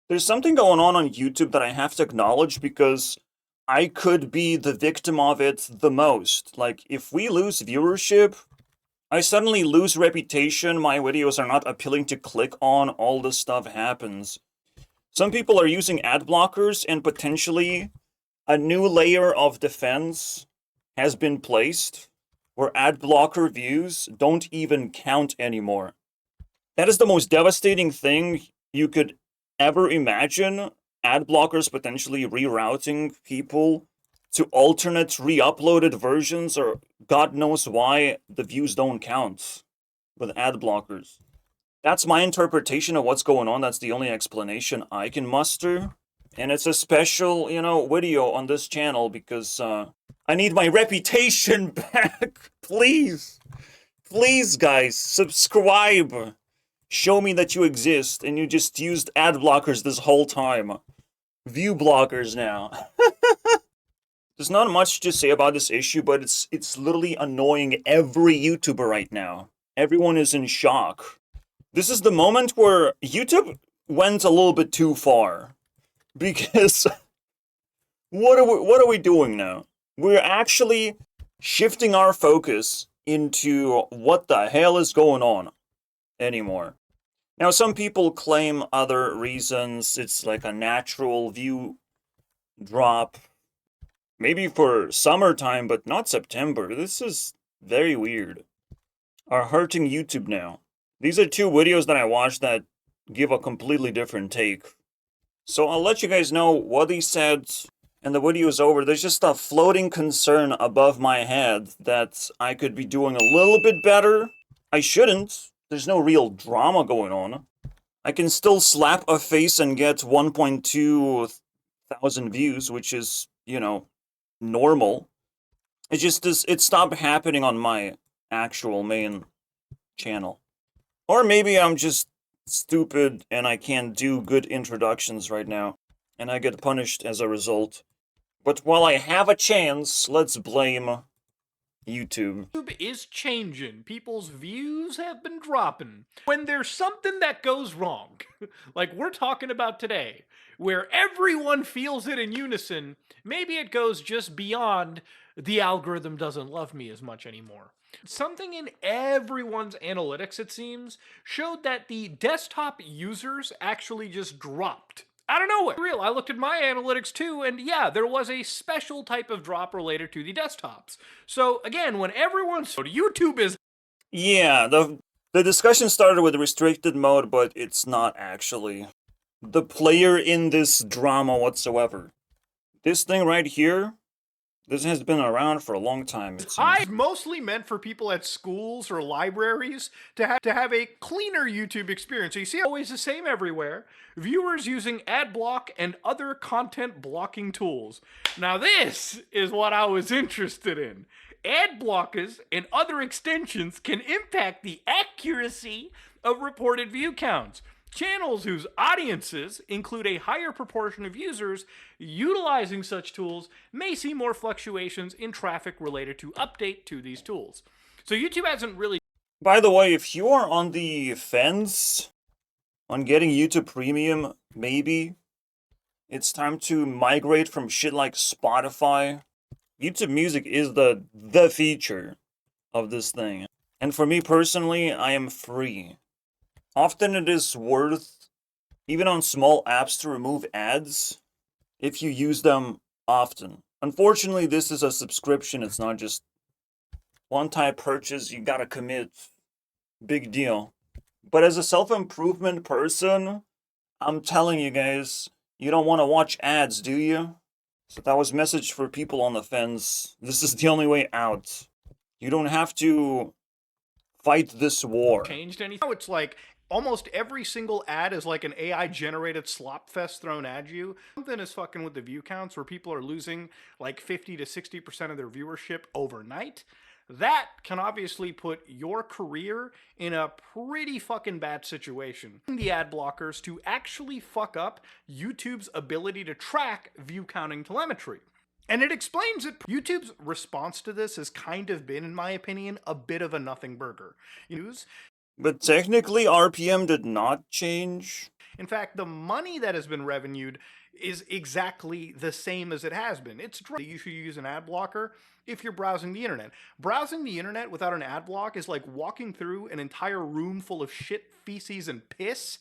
There's something going on YouTube that I have to acknowledge because I could be the victim of it the most. Like, if we lose viewership, I suddenly lose reputation, my videos are not appealing to click on, all this stuff happens. Some people are using ad blockers, and potentially a new layer of defense has been placed where ad blocker views don't even count anymore. That is the most devastating thing you could ever imagine. Ad blockers potentially rerouting people to alternate re-uploaded versions, or God knows why the views don't count with ad blockers. That's my interpretation of what's going on. That's the only explanation I can muster. And it's a special, video on this channel because I need my reputation back. Please. Please, guys, subscribe. Show me that you exist and you just used ad blockers this whole time. View blockers now. There's not much to say about this issue, but it's literally annoying every YouTuber right now. Everyone is in shock. This is the moment where YouTube went a little bit too far. Because what are we doing now? We're actually shifting our focus into what the hell is going on anymore. Now, some people claim other reasons. It's like a natural view drop. Maybe for summertime, but not September. This is very weird. Are hurting YouTube now. These are two videos that I watched that give a completely different take. So I'll let you guys know what he said, and the video is over. There's just a floating concern above my head that I could be doing a little bit better. I shouldn't. There's no real drama going on. I can still slap a face and get 1.2 thousand views, which is, normal. It stopped happening on my actual main channel. Or maybe I'm just stupid and I can't do good introductions right now, and I get punished as a result. But while I have a chance, let's blame YouTube. YouTube is changing. People's views have been dropping. When there's something that goes wrong, like we're talking about today, where everyone feels it in unison, maybe it goes just beyond the algorithm doesn't love me as much anymore. Something in everyone's analytics, it seems, showed that the desktop users actually just dropped out of nowhere. Real, I looked at my analytics too, and yeah, there was a special type of drop related to the desktops. So again, when everyone's YouTube is Yeah, the discussion started with restricted mode, but it's not actually the player in this drama whatsoever. This thing right here, this has been around for a long time, it seems. mostly meant for people at schools or libraries to have a cleaner YouTube experience. So you see, always the same everywhere. Viewers using ad block and other content blocking tools. Now this is what I was interested in. Ad blockers and other extensions can impact the accuracy of reported view counts. Channels whose audiences include a higher proportion of users utilizing such tools may see more fluctuations in traffic related to update to these tools. So YouTube hasn't really... By the way, if you are on the fence on getting YouTube Premium, maybe it's time to migrate from shit like Spotify. YouTube Music is the feature of this thing. And for me personally, I am free. Often it is worth, even on small apps, to remove ads if you use them often. Unfortunately, this is a subscription. It's not just one-time purchase. You gotta commit. Big deal. But as a self-improvement person, I'm telling you guys, you don't want to watch ads, do you? So that was a message for people on the fence. This is the only way out. You don't have to fight this war. Changed anything. Now it's like almost every single ad is like an AI generated slop fest thrown at you. Something is fucking with the view counts where people are losing like 50 to 60% of their viewership overnight. That can obviously put your career in a pretty fucking bad situation. The ad blockers to actually fuck up YouTube's ability to track view counting telemetry. And it explains that YouTube's response to this has kind of been, in my opinion, a bit of a nothing burger. But technically, RPM did not change. In fact, the money that has been revenued is exactly the same as it has been. It's true. You should use an ad blocker if you're browsing the internet. Browsing the internet without an ad block is like walking through an entire room full of shit, feces, and piss,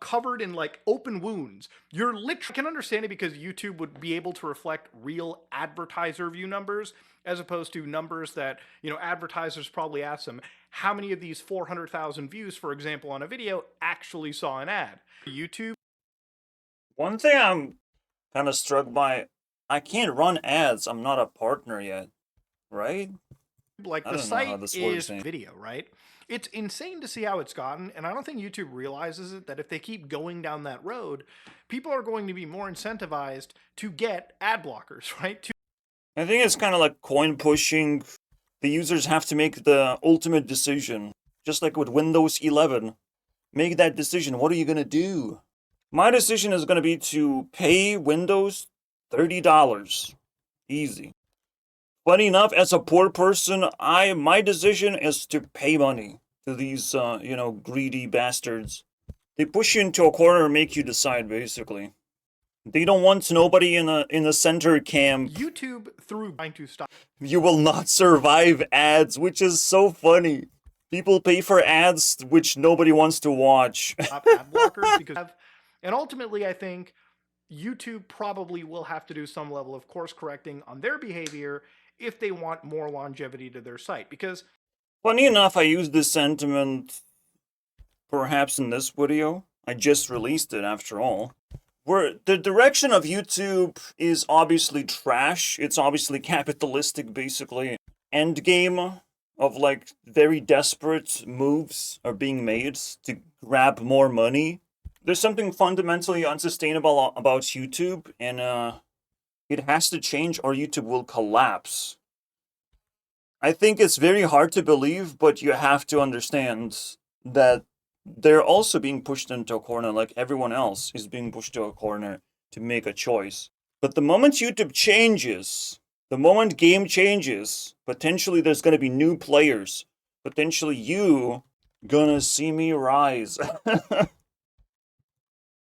covered in like open wounds. You're literally, I can understand it because YouTube would be able to reflect real advertiser view numbers as opposed to numbers that, advertisers probably ask them, how many of these 400,000 views, for example, on a video actually saw an ad? YouTube. One thing I'm kind of struck by, I can't run ads. I'm not a partner yet, right? Like I the don't know how site this is works. video, right? It's insane to see how it's gotten, and I don't think YouTube realizes it that if they keep going down that road, people are going to be more incentivized to get ad blockers, right? I think it's kind of like coin pushing. The users have to make the ultimate decision. Just like with Windows 11. Make that decision. What are you going to do? My decision is going to be to pay Windows $30. Easy. Funny enough, as a poor person, my decision is to pay money to these, greedy bastards. They push you into a corner and make you decide, basically. They don't want nobody in a center camp. YouTube, through trying to stop You will not survive ads, which is so funny. People pay for ads which nobody wants to watch. ad blockers because, and ultimately, I think YouTube probably will have to do some level of course correcting on their behavior if they want more longevity to their site. Because, funny enough, I used this sentiment perhaps in this video. I just released it after all. Where the direction of YouTube is obviously trash. It's obviously capitalistic, basically. Endgame of like very desperate moves are being made to grab more money. There's something fundamentally unsustainable about YouTube, and it has to change or YouTube will collapse. I think it's very hard to believe, but you have to understand that they're also being pushed into a corner like everyone else is being pushed to a corner to make a choice. But the moment YouTube changes, the moment game changes, potentially there's going to be new players. Potentially you gonna see me rise.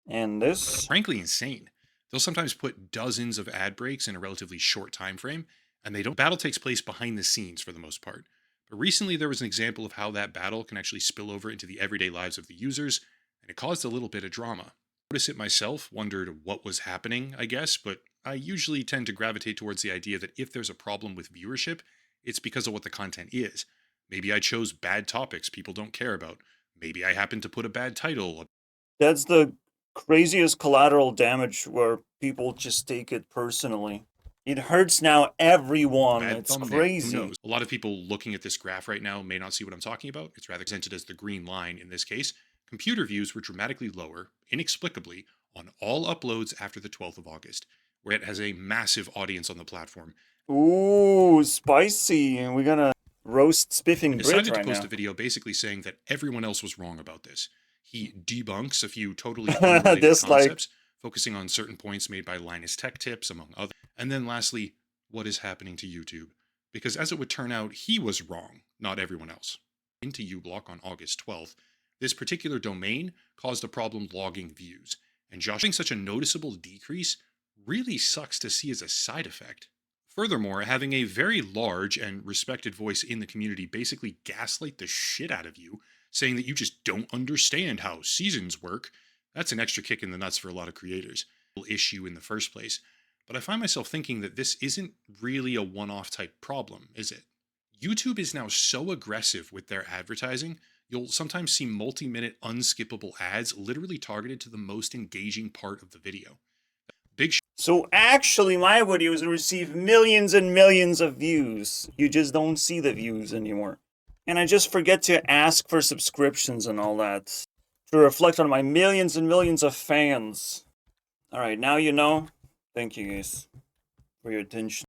And this, frankly insane. They'll sometimes put dozens of ad breaks in a relatively short time frame, and they don't. Battle takes place behind the scenes for the most part. But recently there was an example of how that battle can actually spill over into the everyday lives of the users, and it caused a little bit of drama. I noticed it myself, wondered what was happening, I guess, but I usually tend to gravitate towards the idea that if there's a problem with viewership, it's because of what the content is. Maybe I chose bad topics people don't care about. Maybe I happened to put a bad title. that's the craziest collateral damage where people just take it personally. It hurts now everyone. Bad It's thumbnail. crazy. Who knows? A lot of people looking at this graph right now may not see what I'm talking about. It's rather presented as the green line in this case. Computer views were dramatically lower, inexplicably, on all uploads after the 12th of August, where it has a massive audience on the platform. Ooh, spicy. We're gonna roast Spiffing I Brit decided to right post now. a video basically saying that everyone else was wrong about this. He debunks a few totally unrelated Dislike. concepts, focusing on certain points made by Linus Tech Tips, among others. And then lastly, what is happening to YouTube? Because as it would turn out, he was wrong, not everyone else. Into uBlock on August 12th, this particular domain caused a problem logging views, and Josh having such a noticeable decrease really sucks to see as a side effect. Furthermore, having a very large and respected voice in the community basically gaslight the shit out of you, saying that you just don't understand how seasons work, that's an extra kick in the nuts for a lot of creators. Issue in the first place. But I find myself thinking that this isn't really a one-off type problem, is it? YouTube is now so aggressive with their advertising, you'll sometimes see multi-minute unskippable ads literally targeted to the most engaging part of the video. So actually, my videos receive millions and millions of views. You just don't see the views anymore. And I just forget to ask for subscriptions and all that to reflect on my millions and millions of fans. Alright, now you know. Thank you guys for your attention.